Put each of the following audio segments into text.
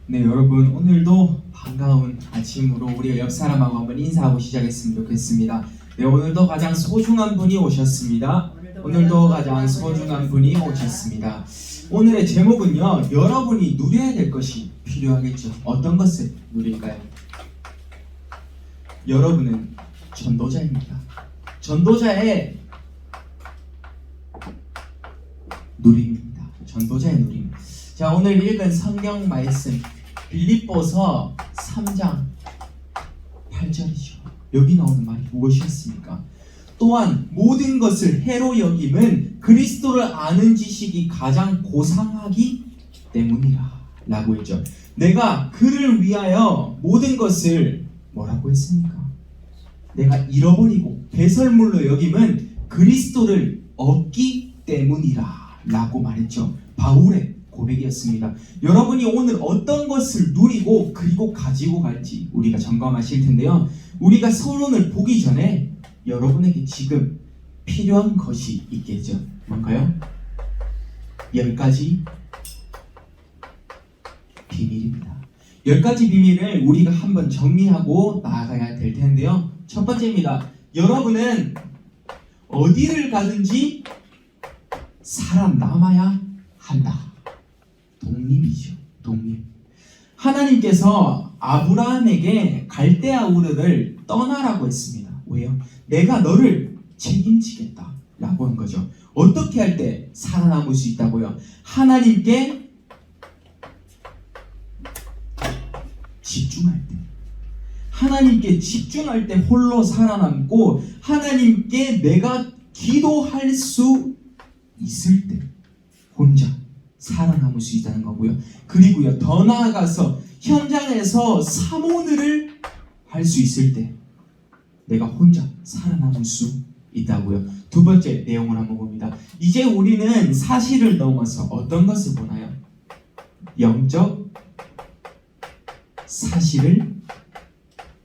네, 여러분 오늘도 반가운 아침으로 우리가 옆 사람하고 한번 인사하고 시작했으면 좋겠습니다. 네, 오늘도 가장 소중한 분이 오셨습니다. 오늘도 가장 소중한 분이 오셨습니다. 오늘의 제목은요, 여러분이 누려야 될 것이 필요하겠죠. 어떤 것을 누릴까요? 여러분은 전도자입니다. 전도자의 누림입니다. 전도자의 누림. 자, 오늘 읽은 성경 말씀 빌립보서 3장 8절이죠. 여기 나오는 말이 무엇이었습니까? 또한 모든 것을 해로 여김은 그리스도를 아는 지식이 가장 고상하기 때문이라 라고 했죠. 내가 그를 위하여 모든 것을 뭐라고 했습니까? 내가 잃어버리고 배설물로 여김은 그리스도를 얻기 때문이라 라고 말했죠. 바울의 고백이었습니다. 여러분이 오늘 어떤 것을 누리고 그리고 가지고 갈지 우리가 점검하실 텐데요. 우리가 서론을 보기 전에 여러분에게 지금 필요한 것이 있겠죠. 뭔가요? 10가지 비밀입니다. 10가지 비밀을 우리가 한번 정리하고 나아가야 될 텐데요. 첫 번째입니다. 여러분은 어디를 가든지 살아남아야 한다. 독립이죠. 독립. 하나님께서 아브라함에게 갈대아 우르를 떠나라고 했습니다. 왜요? 내가 너를 책임지겠다 라고 한 거죠. 어떻게 할 때 살아남을 수 있다고요? 하나님께 집중할 때. 하나님께 집중할 때 홀로 살아남고 하나님께 내가 기도할 수 있을 때 혼자 살아남을 수 있다는 거고요. 그리고요, 더 나아가서 현장에서 사모늘을 할 수 있을 때 내가 혼자 살아남을 수 있다고요. 두 번째 내용을 한번 봅니다. 이제 우리는 사실을 넘어서 어떤 것을 보나요? 영적 사실을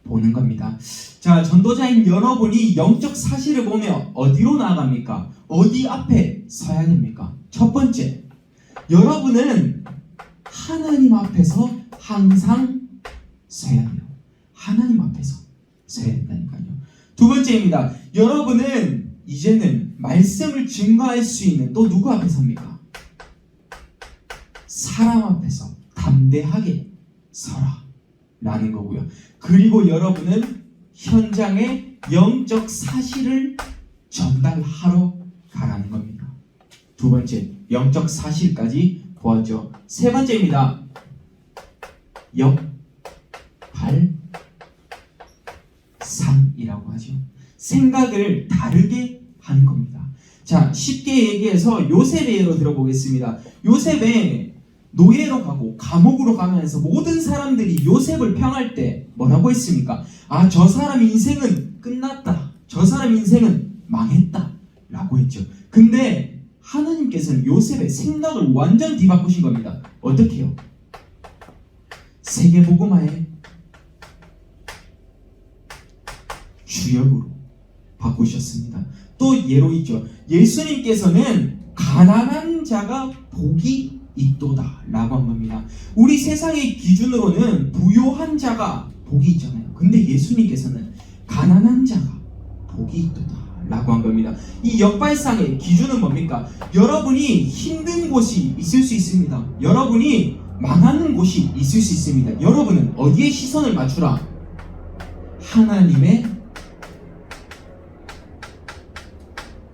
보는 겁니다. 자, 전도자인 여러분이 영적 사실을 보며 어디로 나아갑니까? 어디 앞에 서야 됩니까? 첫 번째, 여러분은 하나님 앞에서 항상 서야 돼요. 하나님 앞에서 서야 된다니까요. 두 번째입니다. 여러분은 이제는 말씀을 증거할 수 있는 또 누구 앞에 섭니까? 사람 앞에서 담대하게 서라 라는 거고요. 그리고 여러분은 현장에 영적 사실을 전달하러 가라는 겁니다. 두 번째, 영적 사실까지 보았죠. 세 번째입니다. 역발상이라고 하죠. 생각을 다르게 하는 겁니다. 자, 쉽게 얘기해서 요셉의 예로 들어보겠습니다. 요셉의 노예로 가고 감옥으로 가면서 모든 사람들이 요셉을 평할 때 뭐라고 했습니까? 아, 저 사람 인생은 끝났다. 저 사람 인생은 망했다. 라고 했죠. 근데 하나님께서는 요셉의 생각을 완전 뒤바꾸신 겁니다. 어떻게 해요? 세계복음화의 주역으로 바꾸셨습니다. 또 예로 있죠. 예수님께서는 가난한 자가 복이 있도다 라고 한 겁니다. 우리 세상의 기준으로는 부요한 자가 복이 있잖아요. 근데 예수님께서는 가난한 자가 복이 있도다 라고 한 겁니다. 이 역발상의 기준은 뭡니까? 여러분이 힘든 곳이 있을 수 있습니다. 여러분이 망하는 곳이 있을 수 있습니다. 여러분은 어디에 시선을 맞추라? 하나님의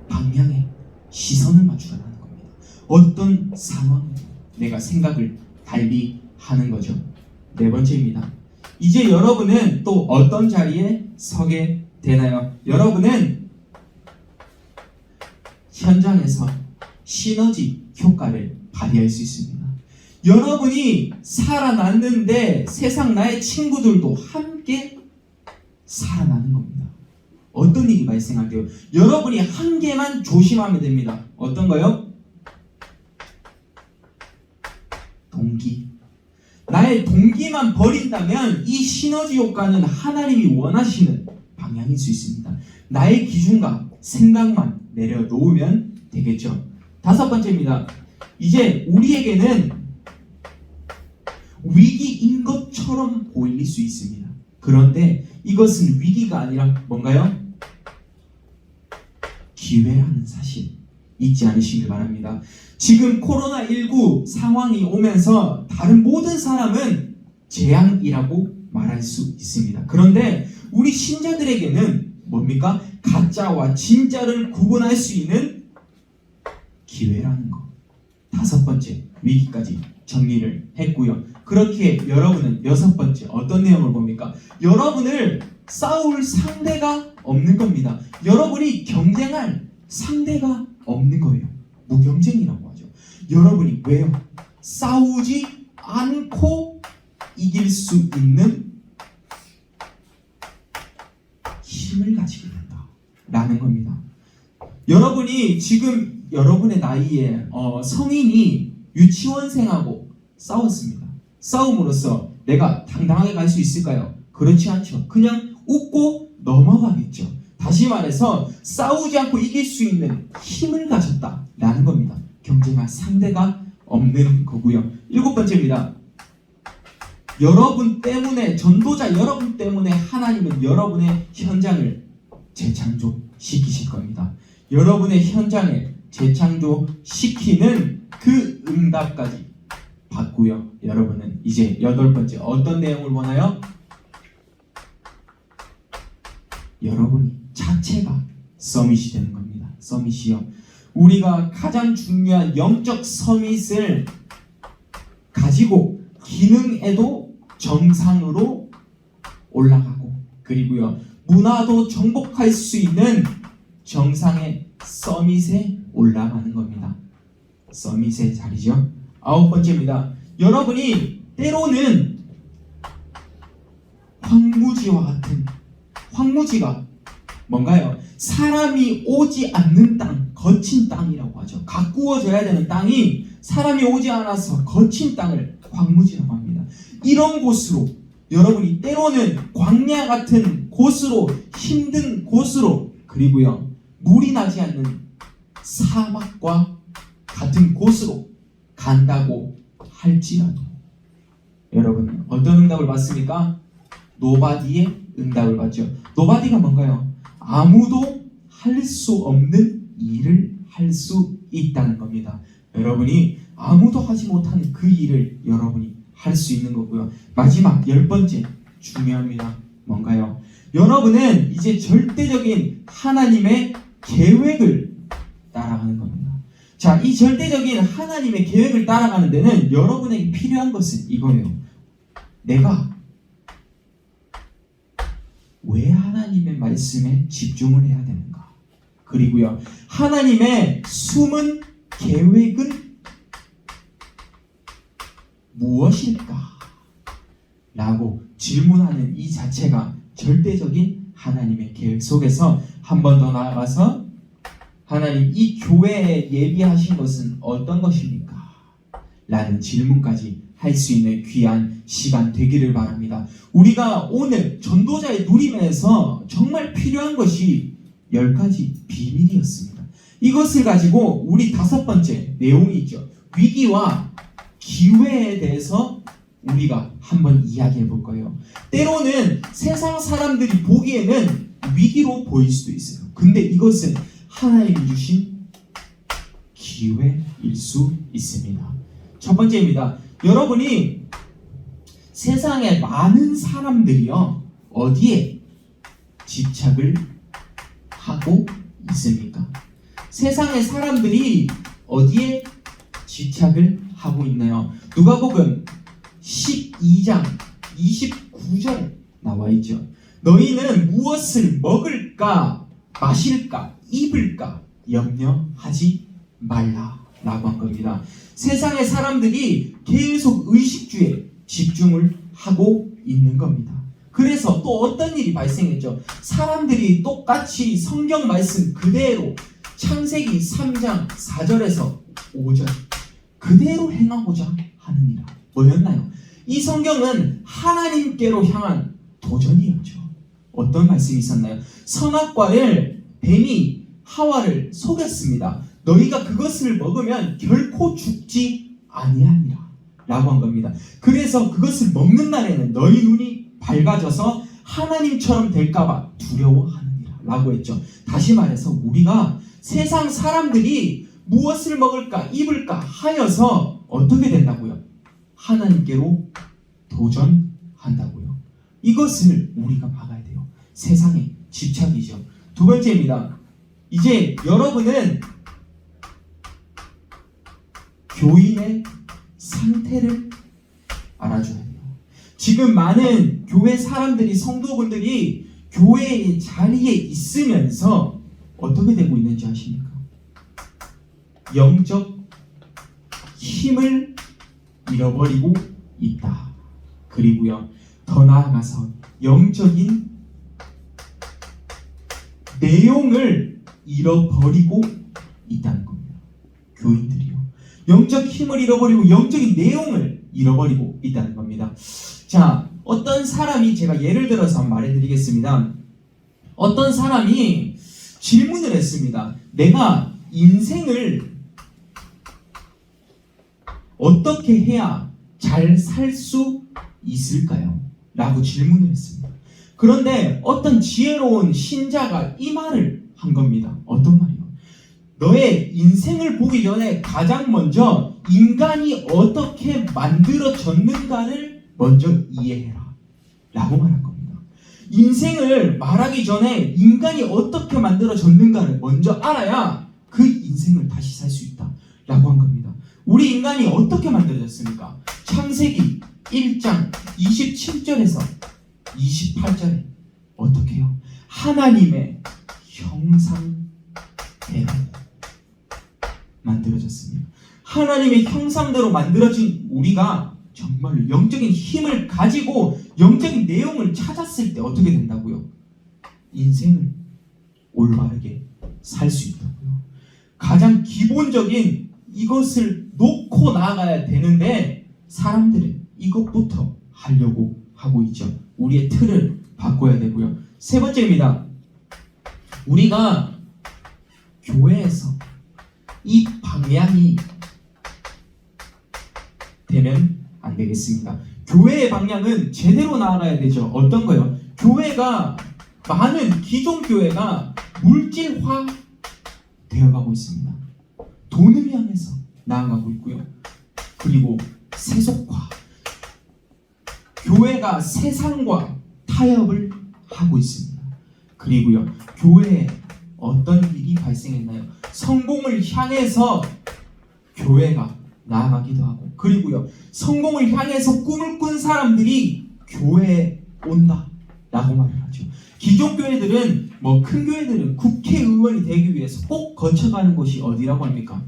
방향에 시선을 맞추라는 겁니다. 어떤 상황에 내가 생각을 달리 하는 거죠. 네 번째입니다. 이제 여러분은 또 어떤 자리에 서게 되나요? 여러분은 현장에서 시너지 효과를 발휘할 수 있습니다. 여러분이 살아났는데 세상 나의 친구들도 함께 살아나는 겁니다. 어떤 일이 발생할게요? 여러분이 한 개만 조심하면 됩니다. 어떤 거요? 동기. 나의 동기만 버린다면 이 시너지 효과는 하나님이 원하시는 방향일 수 있습니다. 나의 기준과 생각만 내려놓으면 되겠죠. 다섯 번째입니다. 이제 우리에게는 위기인 것처럼 보일 수 있습니다. 그런데 이것은 위기가 아니라 뭔가요? 기회라는 사실 잊지 않으시길 바랍니다. 지금 코로나19 상황이 오면서 다른 모든 사람은 재앙이라고 말할 수 있습니다. 그런데 우리 신자들에게는 뭡니까? 가짜와 진짜를 구분할 수 있는 기회라는 것. 5번째, 위기까지 정리를 했고요. 그렇게 여러분은 6번째 어떤 내용을 봅니까? 여러분을 싸울 상대가 없는 겁니다. 여러분이 경쟁할 상대가 없는 거예요. 무경쟁이라고 하죠. 여러분이 왜요? 싸우지 않고 이길 수 있는 힘을 가지게 된다 라는 겁니다. 여러분이 지금 여러분의 나이에 성인이 유치원생하고 싸웠습니다. 싸움으로써 내가 당당하게 갈 수 있을까요? 그렇지 않죠. 그냥 웃고 넘어가겠죠. 다시 말해서 싸우지 않고 이길 수 있는 힘을 가졌다라는 겁니다. 경쟁할 상대가 없는 거고요. 7번째입니다. 여러분 때문에, 전도자 여러분 때문에 하나님은 여러분의 현장을 재창조시키실 겁니다. 여러분의 현장을 재창조시키는 그 응답까지 받고요. 여러분은 이제 8번째 어떤 내용을 원해요? 여러분이 자체가 서밋이 되는 겁니다. 서밋이요. 우리가 가장 중요한 영적 서밋을 가지고 기능에도 정상으로 올라가고, 그리고요 문화도 정복할 수 있는 정상의 서밋에 올라가는 겁니다. 서밋의 자리죠. 9번째입니다. 여러분이 때로는 황무지와 같은, 황무지가 뭔가요? 사람이 오지 않는 땅, 거친 땅이라고 하죠. 가꾸어져야 되는 땅이 사람이 오지 않아서 거친 땅을 황무지라고 합니다. 이런 곳으로, 여러분이 때로는 광야 같은 곳으로, 힘든 곳으로, 그리고요 물이 나지 않는 사막과 같은 곳으로 간다고 할지라도 여러분 어떤 응답을 받습니까? 노바디의 응답을 받죠. 노바디가 뭔가요? 아무도 할 수 없는 일을 할 수 있다는 겁니다. 여러분이 아무도 하지 못하는 그 일을 여러분이 할 수 있는 거고요. 마지막 10번째 중요합니다. 뭔가요? 여러분은 이제 절대적인 하나님의 계획을 따라가는 겁니다. 자, 이 절대적인 하나님의 계획을 따라가는 데는 여러분에게 필요한 것은 이거예요. 내가 왜 하나님의 말씀에 집중을 해야 되는가? 그리고요, 하나님의 숨은 계획은 무엇일까? 라고 질문하는 이 자체가 절대적인 하나님의 계획 속에서 한 번 더 나아가서 하나님, 이 교회에 예비하신 것은 어떤 것입니까? 라는 질문까지 할 수 있는 귀한 시간 되기를 바랍니다. 우리가 오늘 전도자의 누림에서 정말 필요한 것이 10가지 비밀이었습니다. 이것을 가지고 우리 5번째 내용이 있죠. 위기와 기회에 대해서 우리가 한번 이야기해 볼 거예요. 때로는 세상 사람들이 보기에는 위기로 보일 수도 있어요. 근데 이것은 하나님이 주신 기회일 수 있습니다. 첫 번째입니다. 여러분이 세상에 많은 사람들이요, 어디에 집착을 하고 있습니까? 세상의 사람들이 어디에 집착을 하고 있나요? 누가복음 12장 29절 나와 있죠. 너희는 무엇을 먹을까, 마실까, 입을까 염려하지 말라라고 한 겁니다. 세상의 사람들이 계속 의식주에 집중을 하고 있는 겁니다. 그래서 또 어떤 일이 발생했죠? 사람들이 똑같이 성경 말씀 그대로 창세기 3장 4절에서 5절 그대로 행하고자 하느니라. 뭐였나요? 이 성경은 하나님께로 향한 도전이었죠. 어떤 말씀이 있었나요? 선악과를 뱀이 하와를 속였습니다. 너희가 그것을 먹으면 결코 죽지 아니하니라 라고 한 겁니다. 그래서 그것을 먹는 날에는 너희 눈이 밝아져서 하나님처럼 될까봐 두려워하느니라 라고 했죠. 다시 말해서 우리가 세상 사람들이 무엇을 먹을까 입을까 하여서 어떻게 된다고요? 하나님께로 도전한다고요. 이것을 우리가 막아야 돼요. 세상의 집착이죠. 두 번째입니다. 이제 여러분은 교인의 상태를 알아줘야 돼요. 지금 많은 교회 사람들이, 성도분들이 교회의 자리에 있으면서 어떻게 되고 있는지 아십니까? 영적 힘을 잃어버리고 있다. 그리고요, 더 나아가서 영적인 내용을 잃어버리고 있다는 겁니다. 교인들이요. 영적 힘을 잃어버리고 영적인 내용을 잃어버리고 있다는 겁니다. 자, 어떤 사람이, 제가 예를 들어서 한번 말해드리겠습니다. 어떤 사람이 질문을 했습니다. 내가 인생을 어떻게 해야 잘 살 수 있을까요? 라고 질문을 했습니다. 그런데 어떤 지혜로운 신자가 이 말을 한 겁니다. 어떤 말이요? 너의 인생을 보기 전에 가장 먼저 인간이 어떻게 만들어졌는가를 먼저 이해해라 라고 말한 겁니다. 인생을 말하기 전에 인간이 어떻게 만들어졌는가를 먼저 알아야 그 인생을 다시 살 수 있다 라고 한 겁니다. 우리 인간이 어떻게 만들어졌습니까? 창세기 1장 27절에서 28절에 어떻게 해요? 하나님의 형상대로 만들어졌습니다. 하나님의 형상대로 만들어진 우리가 정말로 영적인 힘을 가지고 영적인 내용을 찾았을 때 어떻게 된다고요? 인생을 올바르게 살 수 있다고요. 가장 기본적인 이것을 놓고 나아가야 되는데 사람들은 이것부터 하려고 하고 있죠. 우리의 틀을 바꿔야 되고요. 세 번째입니다. 우리가 교회에서 이 방향이 되면 안 되겠습니다. 교회의 방향은 제대로 나아가야 되죠. 어떤 거요? 교회가, 많은 기존 교회가 물질화 되어가고 있습니다. 돈을 향해서 나아가고 있고요. 그리고 세속화, 교회가 세상과 타협을 하고 있습니다. 그리고요, 교회에 어떤 일이 발생했나요? 성공을 향해서 교회가 나아가기도 하고, 그리고요, 성공을 향해서 꿈을 꾼 사람들이 교회에 온다 라고 말을 하죠. 기존 교회들은, 큰 교회들은 국회의원이 되기 위해서 꼭 거쳐가는 곳이 어디라고 합니까?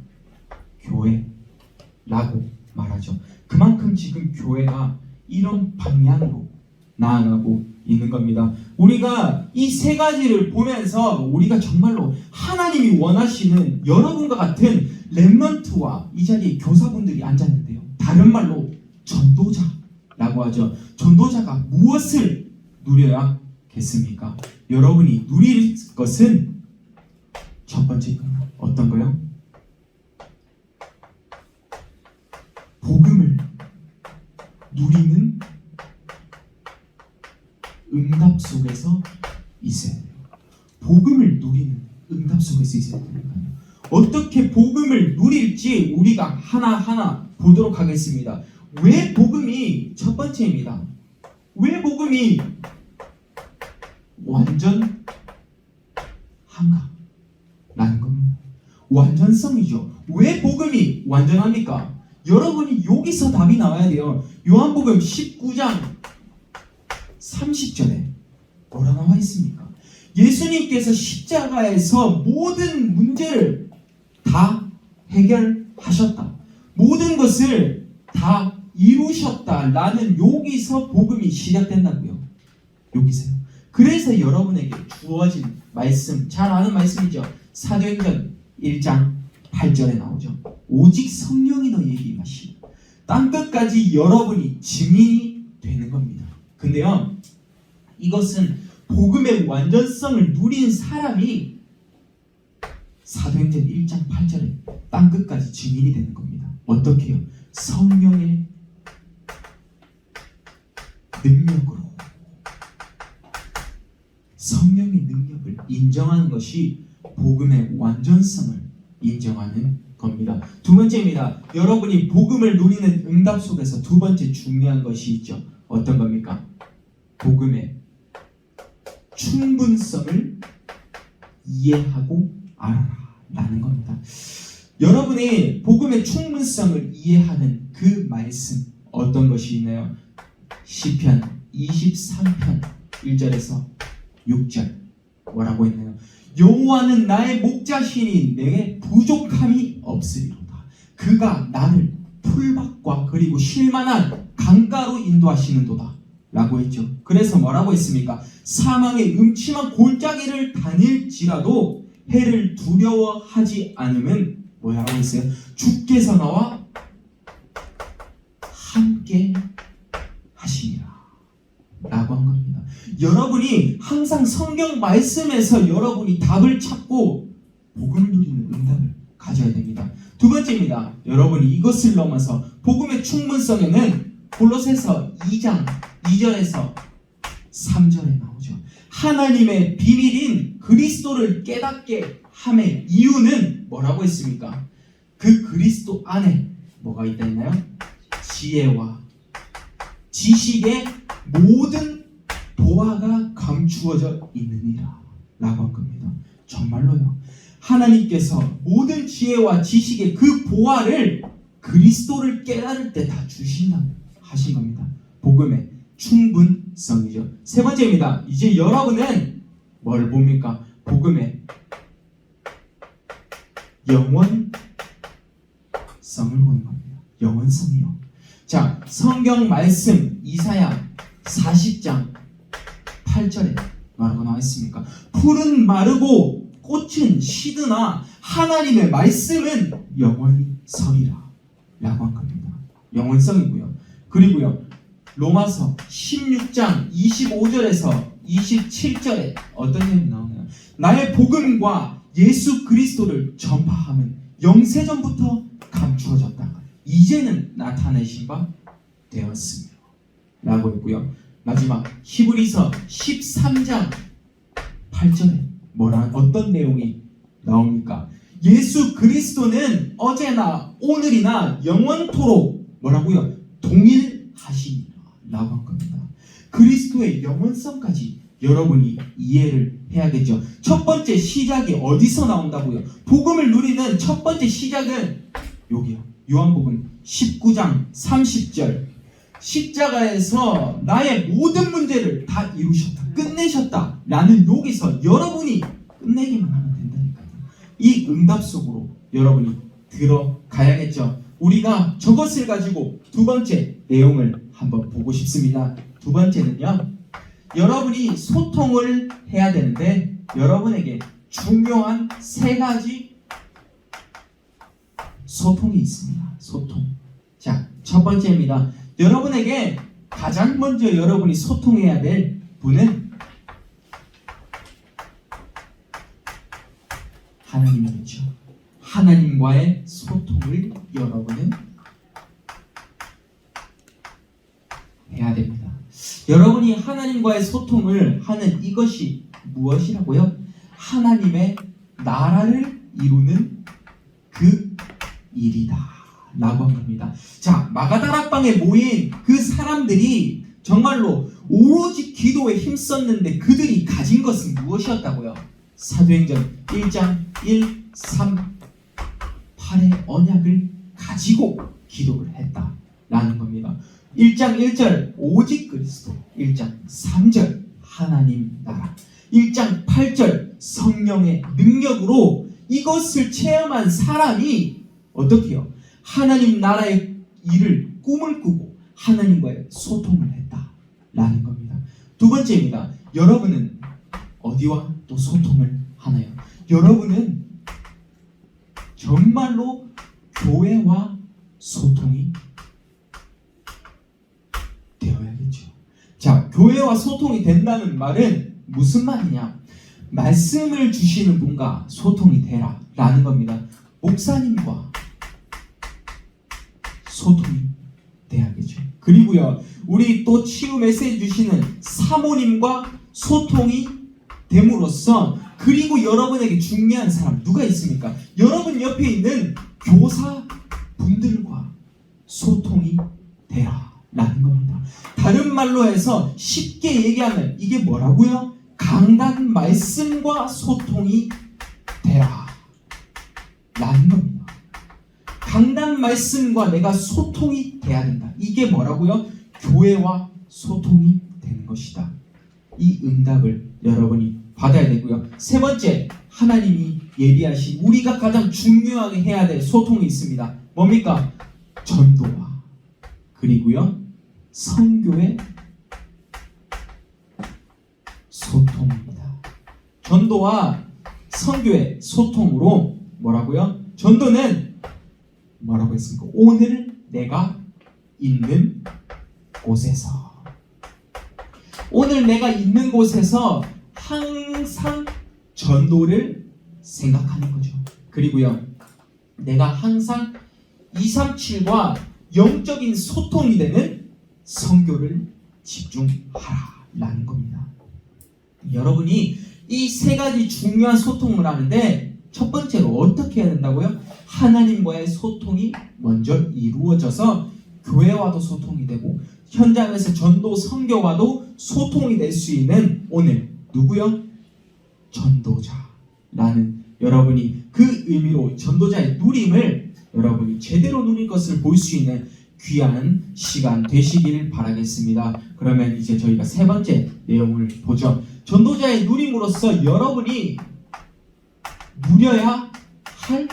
교회라고 말하죠. 그만큼 지금 교회가 이런 방향으로 나아가고 있는 겁니다. 우리가 이 세 가지를 보면서 우리가 정말로 하나님이 원하시는 여러분과 같은 렘넌트와 이 자리에 교사분들이 앉았는데요. 다른 말로 전도자라고 하죠. 전도자가 무엇을 누려야겠습니까? 여러분이 누릴 것은 첫 번째 어떤 거요? 복음을 누리는 응답 속에서 있어야 돼요. 복음을 누리는 응답 속에서 있어야 됩니다. 어떻게 복음을 누릴지 우리가 하나하나 보도록 하겠습니다. 왜 복음이 첫 번째입니다. 왜 복음이 완전한가? 라는 겁니다. 완전성이죠. 왜 복음이 완전합니까? 여러분이 여기서 답이 나와야 돼요. 요한복음 19장 30절에 뭐라 나와 있습니까? 예수님께서 십자가에서 모든 문제를 다 해결하셨다. 모든 것을 다 이루셨다라는 여기서 복음이 시작된다고요. 여기서요. 그래서 여러분에게 주어진 말씀, 잘 아는 말씀이죠. 사도행전 1장 8절에 나오죠. 오직 성령이 너희에게 임하시고 땅끝까지 여러분이 증인이 되는 겁니다. 근데요, 이것은 복음의 완전성을 누린 사람이 사도행전 1장 8절에 땅끝까지 증인이 되는 겁니다. 어떻게 해요? 성령의 인정하는 것이 복음의 완전성을 인정하는 겁니다. 두 번째입니다. 여러분이 복음을 누리는 응답 속에서 두 번째 중요한 것이 있죠. 어떤 겁니까? 복음의 충분성을 이해하고 알아라는 겁니다. 여러분이 복음의 충분성을 이해하는 그 말씀 어떤 것이 있나요? 시편 23편 1절에서 6절 뭐라고 했나요? 여호와는 나의 목자시니 내게 부족함이 없으리로다. 그가 나를 풀밭과 그리고 쉴만한 강가로 인도하시는도다 라고 했죠. 그래서 뭐라고 했습니까? 사망의 음침한 골짜기를 다닐지라도 해를 두려워하지 않으면 뭐라고 했어요? 주께서 나와 함께 하시니라 라고 한 겁니다. 여러분이 항상 성경 말씀에서 여러분이 답을 찾고 복음을 누리는 응답을 가져야 됩니다. 두 번째입니다. 여러분이 이것을 넘어서 복음의 충분성에는 골로새서 2장 2절에서 3절에 나오죠. 하나님의 비밀인 그리스도를 깨닫게 함의 이유는 뭐라고 했습니까? 그 그리스도 안에 뭐가 있다 했나요? 지혜와 지식의 모든 보화가 감추어져 있느니라 라고 한 겁니다. 정말로요. 하나님께서 모든 지혜와 지식의 그 보화를 그리스도를 깨달을 때 다 주신다고 하신 겁니다. 복음의 충분성이죠. 세 번째입니다. 이제 여러분은 뭘 봅니까? 복음의 영원성을 보는 겁니다. 영원성이요. 자, 성경 말씀 이사야 40장 8절에 뭐라고 나와 있습니까? 풀은 마르고 꽃은 시드나 하나님의 말씀은 영원히 서리라 라고 한 겁니다. 영원성이고요. 그리고요, 로마서 16장 25절에서 27절에 어떤 내용이 나오나요? 나의 복음과 예수 그리스도를 전파함은 영세전부터 감추어졌다가 이제는 나타내신 바 되었으며 라고 했고요. 마지막 히브리서 13장 8절에 어떤 내용이 나옵니까? 예수 그리스도는 어제나 오늘이나 영원토록 뭐라고요? 동일하시니라 라고 한 겁니다. 그리스도의 영원성까지 여러분이 이해를 해야겠죠. 첫 번째 시작이 어디서 나온다고요? 복음을 누리는 첫 번째 시작은 여기요. 요한복음 19장 30절 십자가에서 나의 모든 문제를 다 이루셨다, 끝내셨다 라는 여기서 여러분이 끝내기만 하면 된다니까요. 이 응답 속으로 여러분이 들어가야겠죠. 우리가 저것을 가지고 두 번째 내용을 한번 보고 싶습니다. 두 번째는요, 여러분이 소통을 해야 되는데 여러분에게 중요한 세 가지 소통이 있습니다. 소통. 자, 첫 번째입니다. 여러분에게 가장 먼저 여러분이 소통해야 될 분은 하나님이겠죠. 하나님과의 소통을 여러분은 해야 됩니다. 여러분이 하나님과의 소통을 하는 이것이 무엇이라고요? 하나님의 나라를 이루는 그 일이다 라고 한 겁니다. 자, 마가다락방에 모인 그 사람들이 정말로 오로지 기도에 힘썼는데 그들이 가진 것은 무엇이었다고요? 사도행전 1장 1, 3, 8의 언약을 가지고 기도를 했다라는 겁니다. 1장 1절 오직 그리스도, 1장 3절 하나님 나라, 1장 8절 성령의 능력으로 이것을 체험한 사람이 어떻게 해요? 하나님 나라의 일을 꿈을 꾸고 하나님과의 소통을 했다라는 겁니다. 두 번째입니다. 여러분은 어디와 또 소통을 하나요? 여러분은 정말로 교회와 소통이 되어야겠죠. 자, 교회와 소통이 된다는 말은 무슨 말이냐? 말씀을 주시는 분과 소통이 되라 라는 겁니다. 목사님과 소통이 돼야겠죠. 그리고요, 우리 또 치유 메시지 주시는 사모님과 소통이 됨으로써 그리고 여러분에게 중요한 사람 누가 있습니까? 여러분 옆에 있는 교사분들과 소통이 되라 라는 겁니다. 다른 말로 해서 쉽게 얘기하면 이게 뭐라고요? 강단 말씀과 소통이 되라 라는 겁니다. 강단 말씀과 내가 소통이 돼야 된다. 이게 뭐라고요? 교회와 소통이 되는 것이다. 이 응답을 여러분이 받아야 되고요. 세 번째, 하나님이 예비하신 우리가 가장 중요하게 해야 될 소통이 있습니다. 뭡니까? 전도와 그리고요 선교의 소통입니다. 전도와 선교의 소통으로 뭐라고요? 전도는 뭐라고 했습니까? 오늘 내가 있는 곳에서, 오늘 내가 있는 곳에서 항상 전도를 생각하는 거죠. 그리고요 내가 항상 237과 영적인 소통이 되는 선교를 집중하라라는 겁니다. 여러분이 이 세 가지 중요한 소통을 하는데 첫 번째로 어떻게 해야 된다고요? 하나님과의 소통이 먼저 이루어져서 교회와도 소통이 되고 현장에서 전도 선교와도 소통이 될 수 있는 오늘 누구요? 전도자라는 여러분이 그 의미로 전도자의 누림을 여러분이 제대로 누릴 것을 볼 수 있는 귀한 시간 되시길 바라겠습니다. 그러면 이제 저희가 세 번째 내용을 보죠. 전도자의 누림으로써 여러분이 누려야 할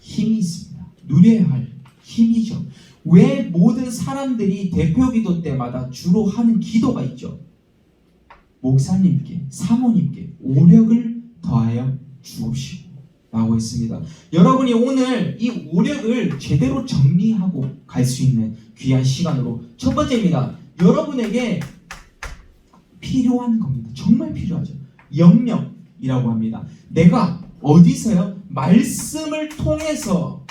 힘이 있습니다. 누려야 할 힘이죠. 왜 모든 사람들이 대표기도 때마다 주로 하는 기도가 있죠. 목사님께, 사모님께 오력을 더하여 주옵시고 라고 했습니다. 여러분이 오늘 이 오력을 제대로 정리하고 갈 수 있는 귀한 시간으로 첫 번째입니다. 여러분에게 필요한 겁니다. 정말 필요하죠. 영역이라고 합니다. 내가 어디서요? 말씀을 통해서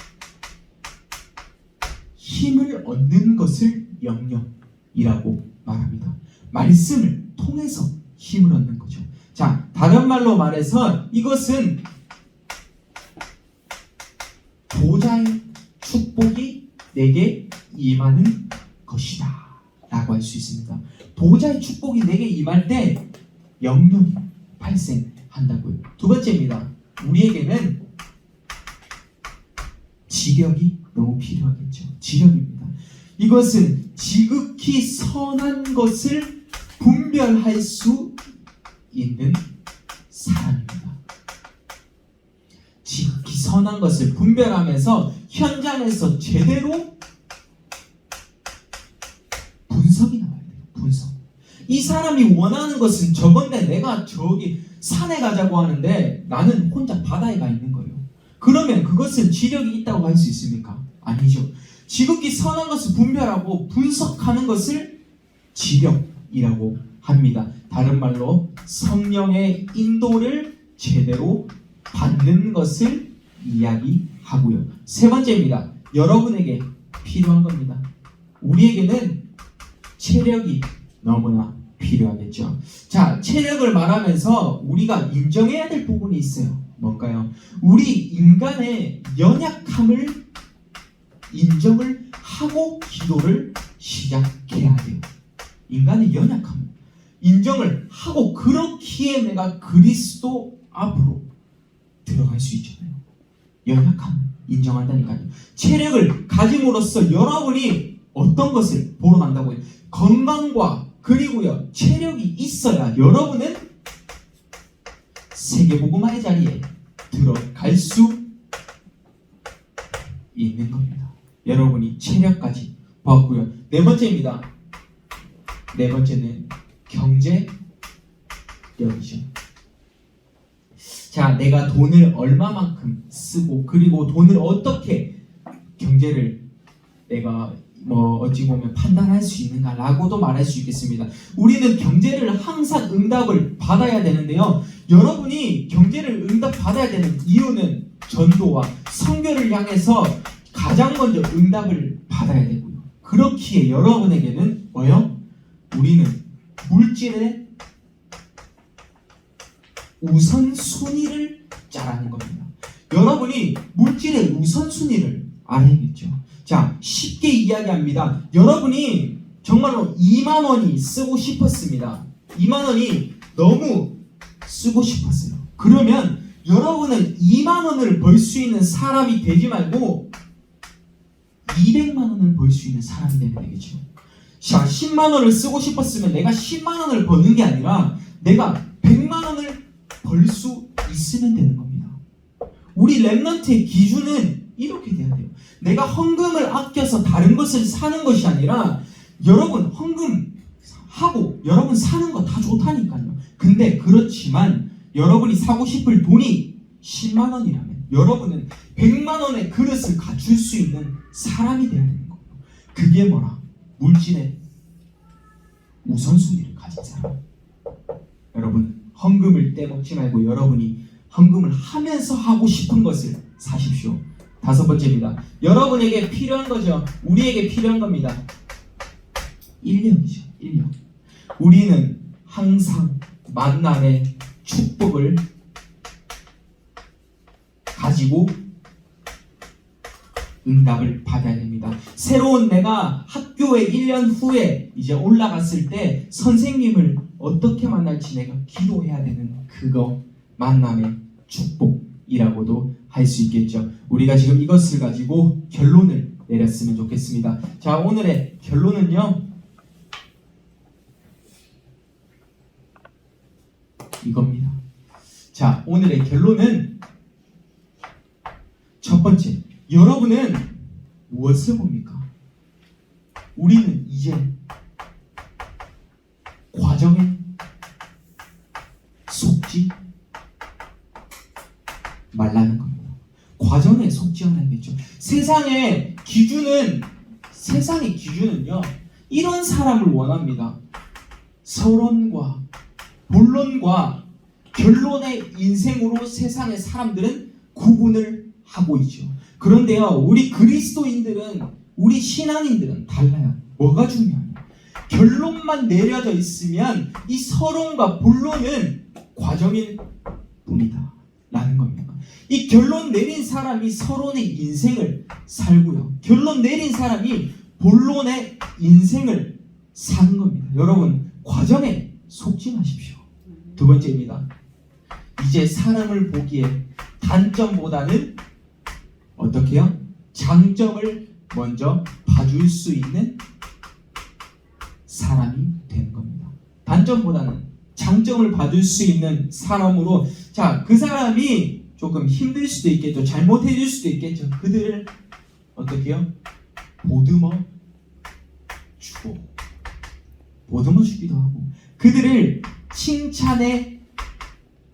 힘을 얻는 것을 영역이라고 말합니다. 말씀을 통해서 힘을 얻는 거죠. 자, 다른 말로 말해서 이것은 보좌의 축복이 내게 임하는 것이다 라고 할 수 있습니다. 보좌의 축복이 내게 임할 때 영역이 발생한다고요. 두 번째입니다. 우리에게는 지력이 너무 필요하겠죠. 지력입니다. 이것은 지극히 선한 것을 분별할 수 있는 사람입니다. 지극히 선한 것을 분별하면서 현장에서 제대로 분석이 나와야 돼요. 분석. 이 사람이 원하는 것은 저건데 내가 저기 산에 가자고 하는데 나는 혼자 바다에 가 있는 거예요. 그러면 그것은 지력이 있다고 할 수 있습니까? 아니죠. 지극히 선한 것을 분별하고 분석하는 것을 지력이라고 합니다. 다른 말로 성령의 인도를 제대로 받는 것을 이야기하고요. 세 번째입니다. 여러분에게 필요한 겁니다. 우리에게는 체력이 너무나 필요하겠죠. 자, 체력을 말하면서 우리가 인정해야 될 부분이 있어요. 뭔가요? 우리 인간의 연약함을 인정을 하고 기도를 시작해야 돼요. 인간의 연약함 인정을 하고 그렇기에 내가 그리스도 앞으로 들어갈 수 있잖아요. 연약함 인정한다니까요. 체력을 가짐으로써 여러분이 어떤 것을 보러 간다고요? 건강과 그리고요 체력이 있어야 여러분은 세계복음화의 자리에 들어갈 수 있는 겁니다. 여러분이 체력까지 보았고요. 네 번째입니다. 네 번째는 경제력이죠. 자, 내가 돈을 얼마만큼 쓰고 그리고 돈을 어떻게 경제를 내가 어찌 보면 판단할 수 있는가라고도 말할 수 있겠습니다. 우리는 경제를 항상 응답을 받아야 되는데요. 여러분이 경제를 응답 받아야 되는 이유는 전도와 선교를 향해서 가장 먼저 응답을 받아야 되고요. 그렇기에 여러분에게는 뭐요? 우리는 물질의 우선순위를 짜라는 겁니다. 여러분이 물질의 우선순위를 알아야겠죠. 자, 쉽게 이야기합니다. 여러분이 정말로 2만 원이 쓰고 싶었습니다. 2만 원이 너무 쓰고 싶었어요. 그러면 여러분은 2만 원을 벌 수 있는 사람이 되지 말고 200만 원을 벌 수 있는 사람이 되면 되겠죠. 자, 10만 원을 쓰고 싶었으면 내가 10만 원을 버는 게 아니라 내가 100만 원을 벌 수 있으면 되는 겁니다. 우리 랩런트의 기준은 이렇게 돼야 돼요. 내가 헌금을 아껴서 다른 것을 사는 것이 아니라 여러분 헌금하고 여러분 사는 거 다 좋다니까요. 근데 그렇지만 여러분이 사고 싶을 돈이 10만 원이라면 여러분은 100만 원의 그릇을 갖출 수 있는 사람이 되어야 되는 거예요. 그게 뭐라? 물질의 우선순위를 가진 사람. 여러분 헌금을 떼먹지 말고 여러분이 헌금을 하면서 하고 싶은 것을 사십시오. 5번째입니다. 여러분에게 필요한 거죠. 우리에게 필요한 겁니다. 인력이죠. 인력. 우리는 항상 만남의 축복을 가지고 응답을 받아야 됩니다. 새로운 내가 학교에 1년 후에 이제 올라갔을 때 선생님을 어떻게 만날지 내가 기도해야 되는 그거 만남의 축복이라고도 할 수 있겠죠. 우리가 지금 이것을 가지고 결론을 내렸으면 좋겠습니다. 자, 오늘의 결론은요. 이겁니다. 자, 오늘의 결론은 첫 번째, 여러분은 무엇을 봅니까? 우리는 이제 과정에 속지 말라는 겁니다. 과정에 속지 않아야겠죠. 세상의 기준은요, 이런 사람을 원합니다. 서론과 본론과 결론의 인생으로 세상의 사람들은 구분을 하고 있죠. 그런데요, 우리 그리스도인들은, 우리 신앙인들은 달라요. 뭐가 중요해요? 결론만 내려져 있으면 이 서론과 본론은 과정일 뿐이다 라는 겁니다. 이 결론 내린 사람이 서론의 인생을 살고요, 결론 내린 사람이 본론의 인생을 사는 겁니다. 여러분, 과정에 속지 마십시오. 두 번째입니다. 이제 사람을 보기에 단점보다는 어떻게 해요? 장점을 먼저 봐줄 수 있는 사람이 되는 겁니다. 단점보다는 장점을 봐줄 수 있는 사람으로, 자, 그 사람이 조금 힘들 수도 있겠죠. 잘못해줄 수도 있겠죠. 그들을 어떻게 해요? 보듬어 주기도 하고 그들을 칭찬해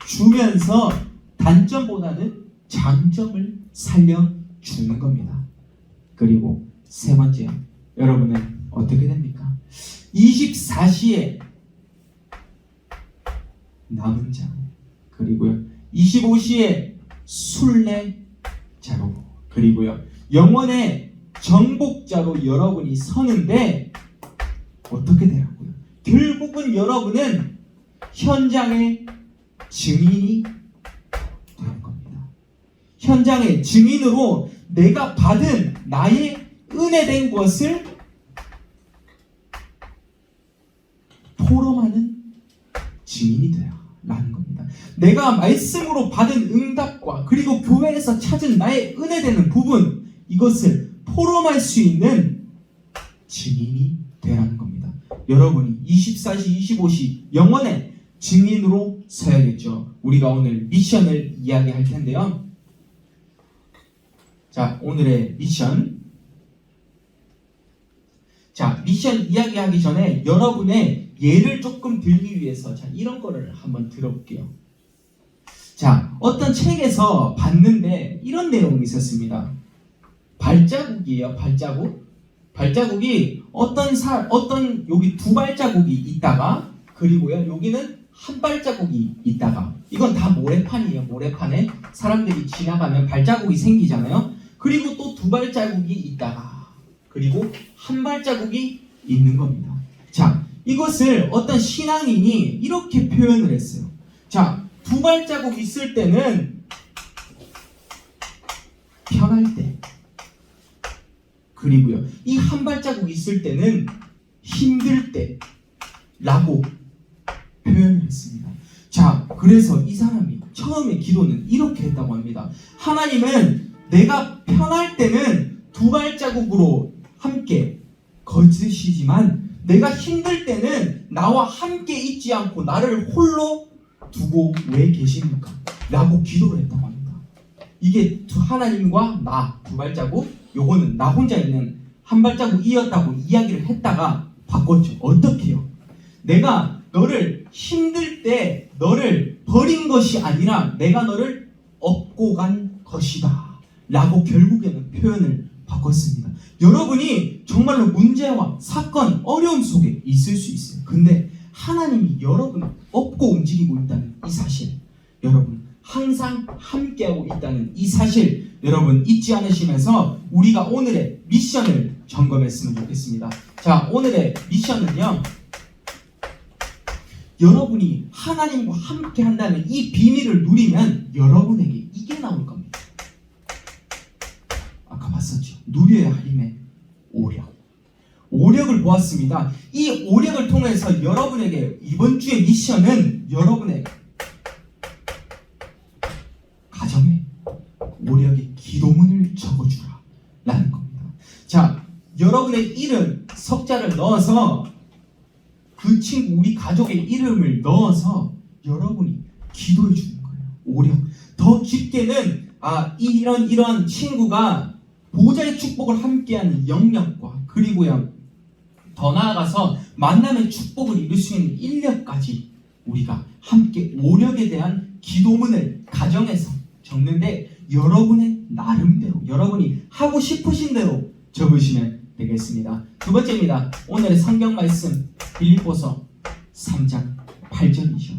주면서 단점보다는 장점을 살려주는 겁니다. 그리고 세 번째, 여러분은 어떻게 됩니까? 24시에 남은 자, 그리고요 25시에 순례자로, 그리고요 영원의 정복자로 여러분이 서는데 어떻게 되라고요? 결국은 여러분은 현장의 증인이 되는 겁니다. 현장의 증인으로 내가 받은 나의 은혜된 것을 포럼하는 증인이 되라 라는 겁니다. 내가 말씀으로 받은 응답과 그리고 교회에서 찾은 나의 은혜되는 부분, 이것을 포럼할 수 있는 증인이 되라는 겁니다. 여러분이 24시, 25시 영원의 증인으로 서야겠죠. 우리가 오늘 미션을 이야기할 텐데요. 자, 오늘의 미션. 자, 미션 이야기하기 전에 여러분의 예를 조금 들기 위해서 자, 이런 거를 한번 들어볼게요. 자, 어떤 책에서 봤는데 이런 내용이 있었습니다. 발자국이에요. 발자국이 어떤 여기 두 발자국이 있다가, 그리고요 여기는 한 발자국이 있다가, 이건 다 모래판이에요. 모래판에 사람들이 지나가면 발자국이 생기잖아요. 그리고 또 두 발자국이 있다가, 그리고 한 발자국이 있는 겁니다. 자, 이것을 어떤 신앙인이 이렇게 표현을 했어요. 자, 두 발자국 있을 때는 편할 때, 그리고요 이 한 발자국 있을 때는 힘들 때라고 표현을 했습니다. 자, 그래서 이 사람이 처음에 기도는 이렇게 했다고 합니다. 하나님은 내가 편할 때는 두 발자국으로 함께 걷으시지만 내가 힘들 때는 나와 함께 있지 않고 나를 홀로 두고 왜 계십니까? 라고 기도를 했다고 합니다. 이게 하나님과 나 두 발자국, 요거는 나 혼자 있는 한 발자국이었다고 이야기를 했다가 바꿨죠. 어떻게요? 내가 너를 힘들 때 너를 버린 것이 아니라 내가 너를 업고 간 것이다 라고 결국에는 표현을 바꿨습니다. 여러분이 정말로 문제와 사건, 어려움 속에 있을 수 있어요. 근데 하나님이 여러분을 업고 움직이고 있다는 이 사실, 여러분 항상 함께하고 있다는 이 사실 여러분 잊지 않으시면서 우리가 오늘의 미션을 점검했으면 좋겠습니다. 자, 오늘의 미션은요, 여러분이 하나님과 함께 한다는 이 비밀을 누리면 여러분에게 이게 나올 겁니다. 아까 봤었죠. 누려야 할 힘의 오력. 오력을 보았습니다. 이 오력을 통해서 여러분에게 이번 주의 미션은 여러분의 가정에 오력의 기도문을 적어주라 라는 겁니다. 자, 여러분의 이름 석자를 넣어서 그 친구, 우리 가족의 이름을 넣어서 여러분이 기도해 주는 거예요. 오력. 더 깊게는 이런 친구가 보호자의 축복을 함께하는 영역과, 그리고요 더 나아가서 만남의 축복을 이룰 수 있는 인력까지 우리가 함께 오력에 대한 기도문을 가정에서 적는데 여러분의 나름대로 여러분이 하고 싶으신 대로 적으시면 되겠습니다. 두 번째입니다. 오늘의 성경 말씀 빌립보서 3장 8절이죠.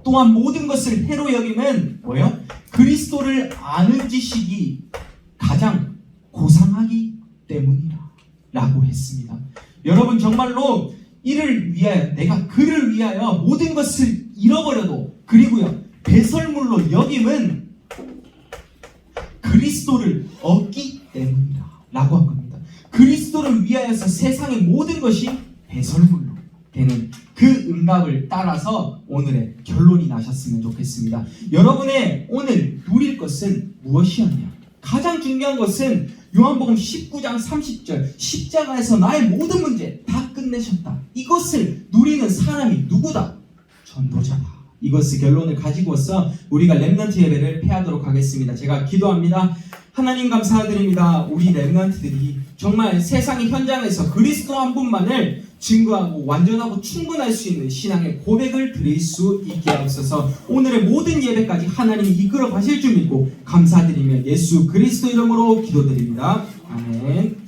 또한 모든 것을 해로 여기면 뭐요? 그리스도를 아는 지식이 가장 고상하기 때문이라 라고 했습니다. 여러분 정말로 이를 위하여, 내가 그를 위하여 모든 것을 잃어버려도, 그리고요 배설물로 여김은 그리스도를 얻기 때문이라 라고 한 겁니다. 그리스도를 위하여서 세상의 모든 것이 배설물로 되는 그 응답을 따라서 오늘의 결론이 나셨으면 좋겠습니다. 여러분의 오늘 누릴 것은 무엇이었냐? 가장 중요한 것은 요한복음 19장 30절, 십자가에서 나의 모든 문제 다 끝내셨다. 이것을 누리는 사람이 누구다? 전도자다. 이것의 결론을 가지고서 우리가 렘넌트 예배를 폐하도록 하겠습니다. 제가 기도합니다. 하나님 감사드립니다. 우리 렘넌트들이 정말 세상의 현장에서 그리스도 한 분만을 증거하고 완전하고 충분할 수 있는 신앙의 고백을 드릴 수 있게 하옵소서. 오늘의 모든 예배까지 하나님이 이끌어 가실 줄 믿고 감사드리며 예수 그리스도 이름으로 기도드립니다. 아멘.